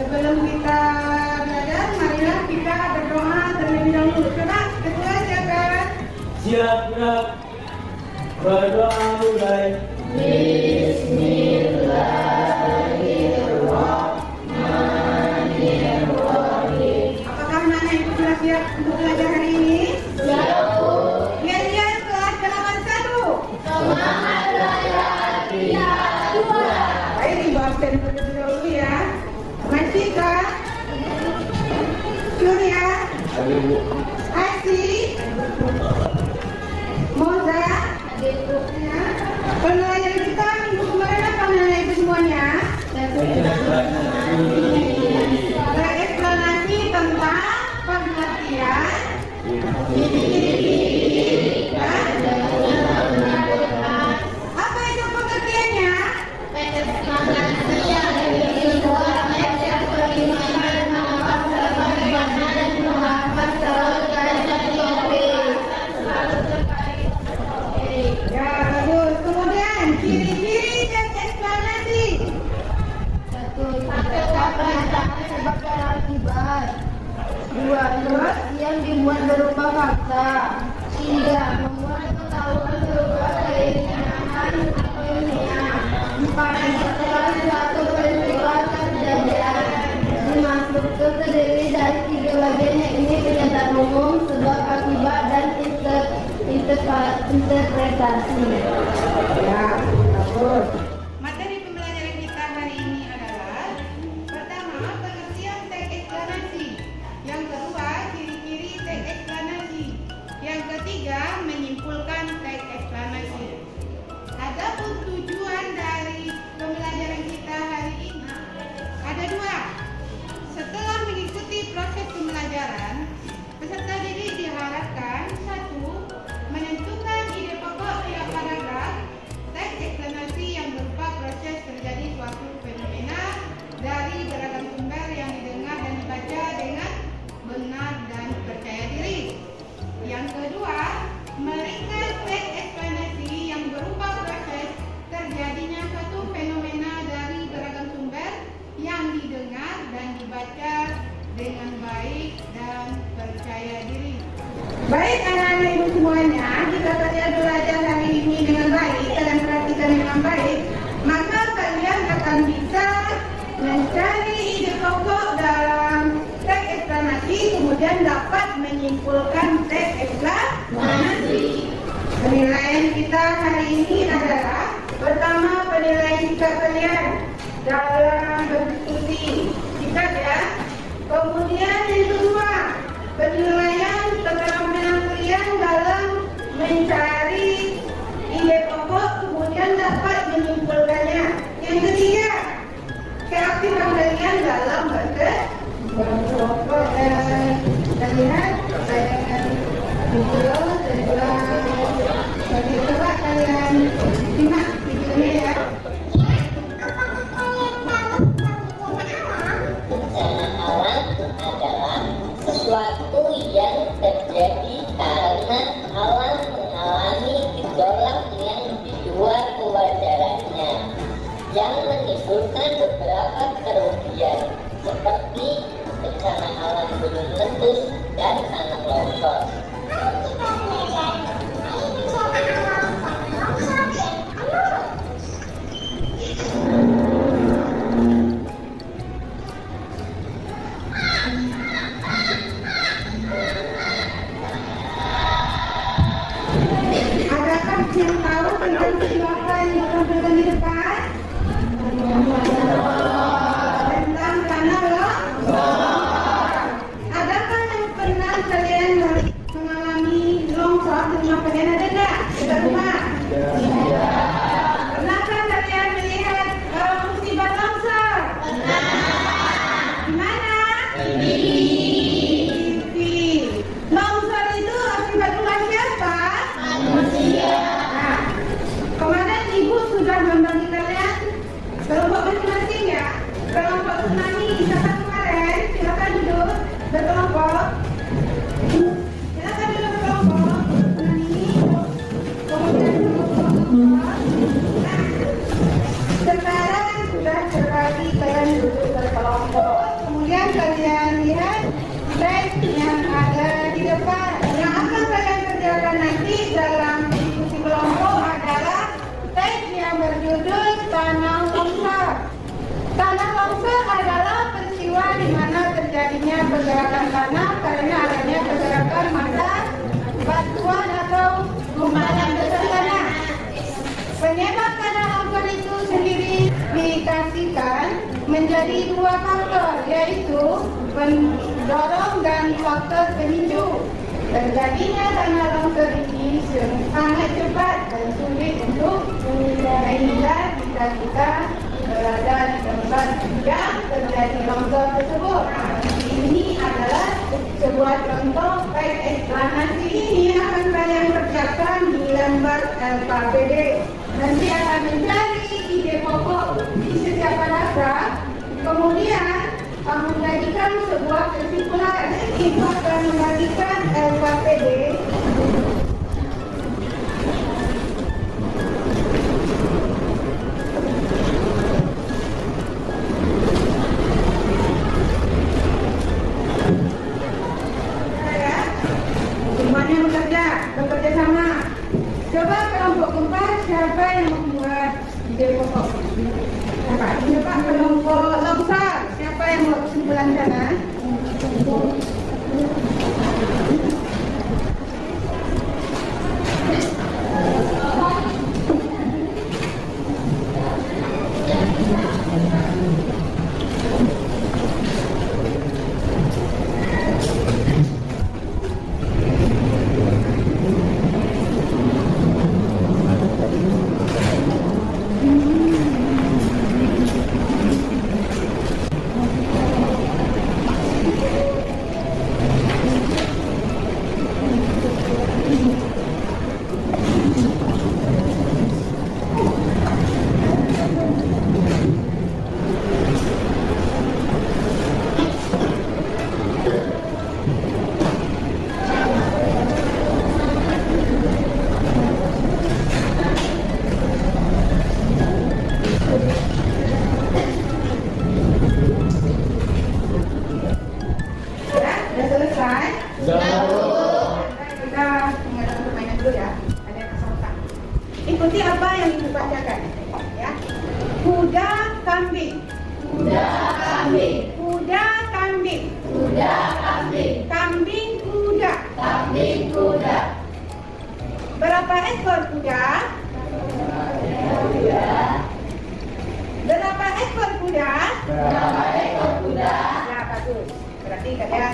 Sebelum kita belajar, marilah kita berdoa terlebih dahulu. Coba, kedua siapa? Siap, gerak. Berdoa mulai. Bismillahirrahmanirrahim. Apakah mana yang sudah siap untuk belajar hari ini? Siap, Bu. Lihat kelas 81. Semangat belajar, tidak dua. Baik, dibawakan terlebih dahulu ya. Mancika, Surya, Asi, Moza, ya. Pelajaran kita minggu kemarin apa nana ibu semuanya? Bereksplanasi tentang pengertian apa itu pengertiannya? Ya, bagus. Kemudian ciri-ciri dan eksplanasi. Dua, yang dimuat berupa fakta. Tiga, membuat pengetahuan berupa keinginan atau ilmiah. Empat, setelah suatu peristiwa kejadian. Lima, struktur terdiri dari tiga bagian, yakni kenyataan umum, sebab akibat, dan interpretasi. Ya, bagus. Materi pembelajaran kita hari ini adalah pertama, pengertian teks eksplanasi. Yang kedua, ciri-ciri teks eksplanasi. Yang ketiga, menyimpulkan teks eksplanasi. Adapun tujuan dari pembelajaran kita hari ini ada dua. Setelah mengikuti proses pembelajaran, peserta didik diharapkan satu, menentukan ide pokok tiap paragraf teks eksplanasi yang berupa proses terjadi suatu fenomena dari beragam sumber yang didengar dan dibaca dengan benar dan percaya diri. Yang kedua, meringkas teks eksplanasi yang berupa proses terjadinya suatu fenomena dari beragam sumber yang didengar dan dibaca dengan baik dan percaya diri. Baik anak-anak ibu semuanya, jika kalian belajar hari ini dengan baik, kalian perhatikan dengan baik, maka kalian akan bisa mencari ide pokok dalam teks eksplanasi, kemudian dapat menyimpulkan teks eksplanasi. Penilaian kita hari ini adalah pertama, penilaian sikap kalian dalam berdiskusi, sikap ya. Kemudian yang kedua, penilaian keterampilan kalian dalam mencari ide pokok, kemudian dapat menyimpulkannya. Yang ketiga, keaktifan kalian dalam berkelompok. Dan lihat tayangan video sebelah. Jadi coba kalian simak videonya ya. Sesuatu yang terjadi karena alam mengalami gejolak yang di luar kewajarannya, yang menimbulkan beberapa kerugian seperti bencana alam gunung meletus dan tanah longsor. Adakah yang tahu tentang siapa yang ditampilkan di depan? Tentang tanah longsor. Adakah yang pernah kalian terjadinya pergerakan tanah karena adanya pergerakan massa, batuan atau gumpalan besar tanah. Penyebab tanah longsor itu sendiri dikasihkan menjadi dua faktor, yaitu pendorong dan faktor pemicu. Terjadinya tanah longsor ini sangat cepat dan sulit untuk menghindar jika kita berada di tempat yang terjadi longsor tersebut. Ini adalah sebuah contoh baik eksplanasi ini akan saya kerjakan di lembar LKPD. Nanti akan mencari ide pokok di setiap paragraf, kemudian menjadikan sebuah kesimpulan. Ibu akan membagikan LKPD semuanya bekerja sama. Coba kelompok keempat siapa yang membuat ide pokok? Coba kelompok longsor siapa yang membuat kesimpulan sana? Ikuti apa yang Ibu bacakan, ya. Kuda kambing. Kuda kambing. Kuda kambing. Kuda kambing. Kambing kuda. Kambing kuda. Berapa ekor kuda? Berapa ekor kuda? Berapa ekor kuda? Ya, bagus. Berarti kalian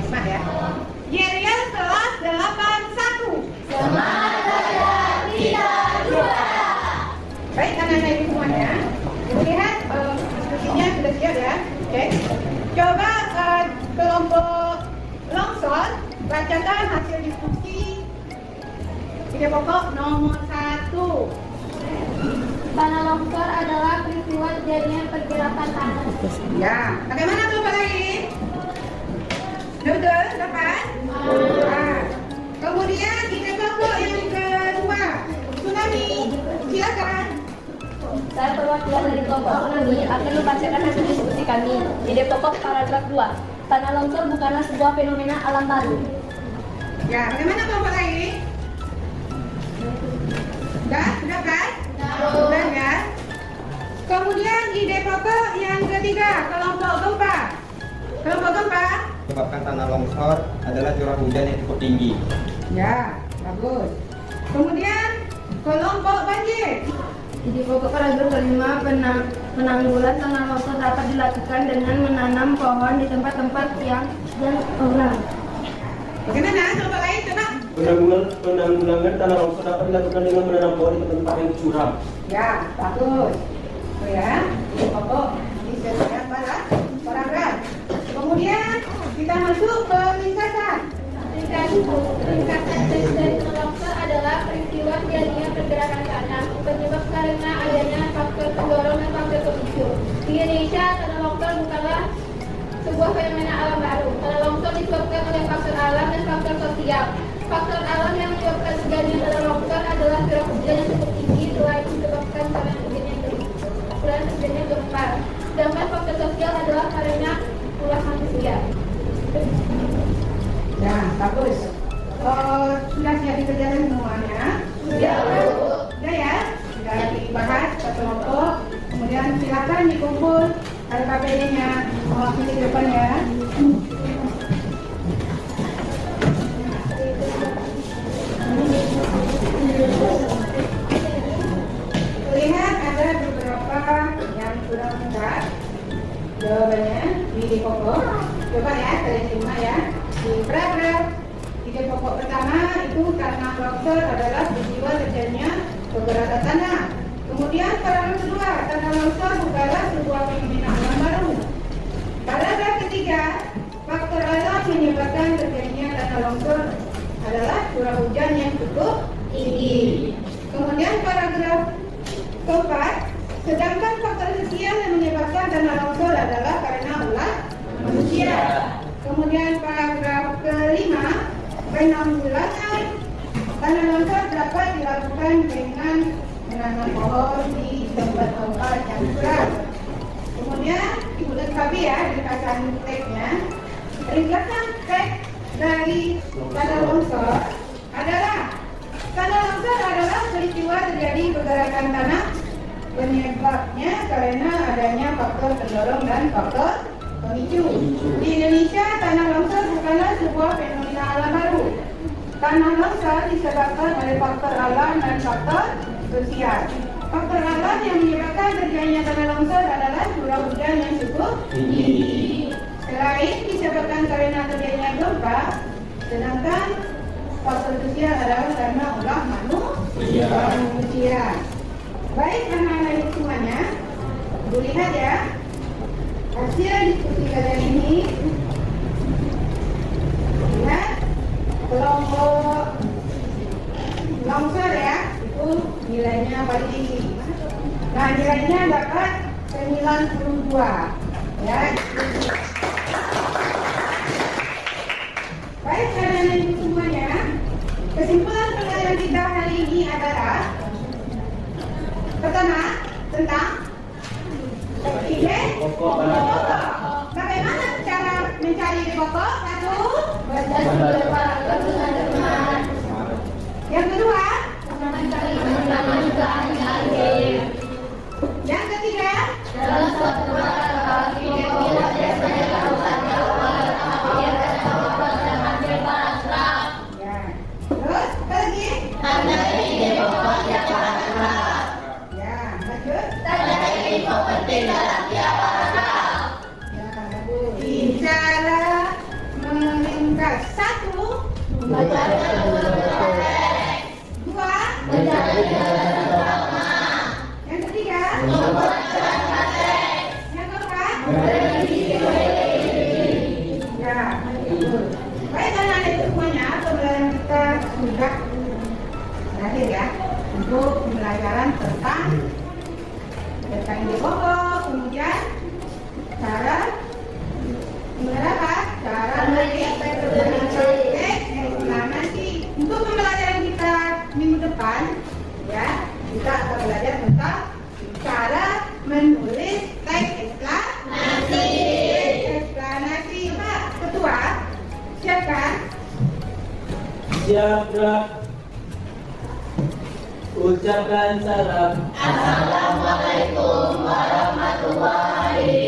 smart ya. Yerian kelas 81. Semangat saja, kita juara. Baik, anak-anak ibu semuanya. Ibu lihat diskusinya sudah siap ya. Oke. Coba kelompok longsor bacakan hasil diskusi ide pokok nomor 1. Tanah longsor adalah peristiwa terjadinya pergerakan tanah. Ya, bagaimana kelompok lain? Betul, dapat? Nah, kemudian ide pokok yang kedua, tsunami. Silakan. Saya perwakilan dari kelompok tsunami akan membacakan hasil diskusi kami. Ide pokok paragraf 2. Tanah longsor bukanlah sebuah fenomena alam baru. Ya, bagaimana kelompok lain? Sudah kan? Sudah ya. Kemudian ide pokok yang ketiga, kelompok gempa. Kelompok gempa. Menyebabkan tanah longsor adalah curah hujan yang cukup tinggi. Ya, bagus. Kemudian kelompok banjir. Ide pokok paragraf kelima, penanggulan tanah longsor dapat dilakukan dengan menanam pohon di tempat-tempat yang dan orang. Bagaimana kelompok lain? Coba. Penanggulangan tanah longsor dapat dilakukan dengan menanam pohon di tempat yang curam. Ya, bagus. Oh ya, ide pokok di setiap paragraf. Kemudian kita masuk ke ringkasan. Ringkasan teks dari tanah longsor adalah peristiwa terjadinya pergerakan tanah, penyebab karena adanya faktor pendorong dan faktor pemicu. Di Indonesia, tanah longsor bukanlah sebuah fenomena alam baru. Tanah longsor disebabkan oleh faktor alam dan faktor sosial. Faktor alam yang menyebabkan terjadinya tanah longsor adalah curah hujan yang cukup tinggi, selain disebabkan karena terjadinya gempa. Sedangkan faktor sosial adalah karena ulah manusia. Ya, bagus. Sudah siap dikerjakan semuanya? Sudah. Sudah ya? Sudah dibahas ke kelompok. Kemudian silakan dikumpul KPD-nya mewakili ke depan ya. Lihat ada beberapa yang sudah lengkap jawabannya di pokok. Coba ya, kalian simak ya. Di paragraf ide pokok pertama itu karena longsor adalah peristiwa terjadinya pergerakan tanah. Kemudian paragraf kedua, tanah longsor bukanlah sebuah fenomena alam baru. Paragraf ketiga, faktor alam menyebabkan terjadinya tanah longsor adalah curah hujan yang cukup tinggi. Kemudian paragraf keempat, sedangkan faktor sosial yang menyebabkan tanah longsor adalah karena ulah manusia. Kemudian paragraf kelima, penanggulangan tanah longsor dapat dilakukan dengan menanam pohon di tempat-tempat yang curam. Kemudian ibu lengkapi ya di kacakan teksnya. Ringkasan teks dari tanah longsor adalah peristiwa terjadi pergerakan tanah, penyebabnya karena adanya faktor pendorong dan faktor pemicu. Di Indonesia, tanah longsor bukanlah sebuah fenomena alam baru. Tanah longsor disebabkan oleh faktor alam dan faktor sosial. Faktor alam yang menyebabkan terjadinya tanah longsor adalah curah hujan yang cukup tinggi. Selain disebabkan karena terjadinya gempa, sedangkan faktor sosial adalah karena ulah manusia. Baik anak-anak itu semuanya, Ibu lihat ya hasil diskusi kalian ini. Lihat kelompok longsor ya, itu nilainya paling tinggi. Nah, nilainya dapat 92 ya. Baik anak-anak itu semuanya, kesimpulan pelajaran kita hari ini adalah pertama, tentang ide pokok. Bagaimana cara mencari ide pokok? Satu, baca sumber paragraf dengan cermat. Yang kedua, mencari juga ahli-ahli. Yang ketiga, dalam suatu paragraf ide pokok biasanya dilakukan jawaban yang terdapat dan ambil paragraf. Ya. Terus lagi, tandai ide pokok yang paragraf. Info penting dalam tiap paragraf. Cara meringkas. Satu, membaca beberapa teks. Dua, mencari jalan utama. Yang ketiga, membuat beberapa teks. Yang keempat, merevisi. Ya, baik anak-anak semuanya, pembelajaran kita sudah berakhir ya untuk pembelajaran tentang ide pokok, kemudian cara eksplanasi. Untuk pembelajaran kita minggu depan ya, kita akan belajar tentang cara menulis teks eksplanasi. Pak Ketua, siapkan. Siap, gerak. Ucapkan salam. Assalamualaikum warahmatullahi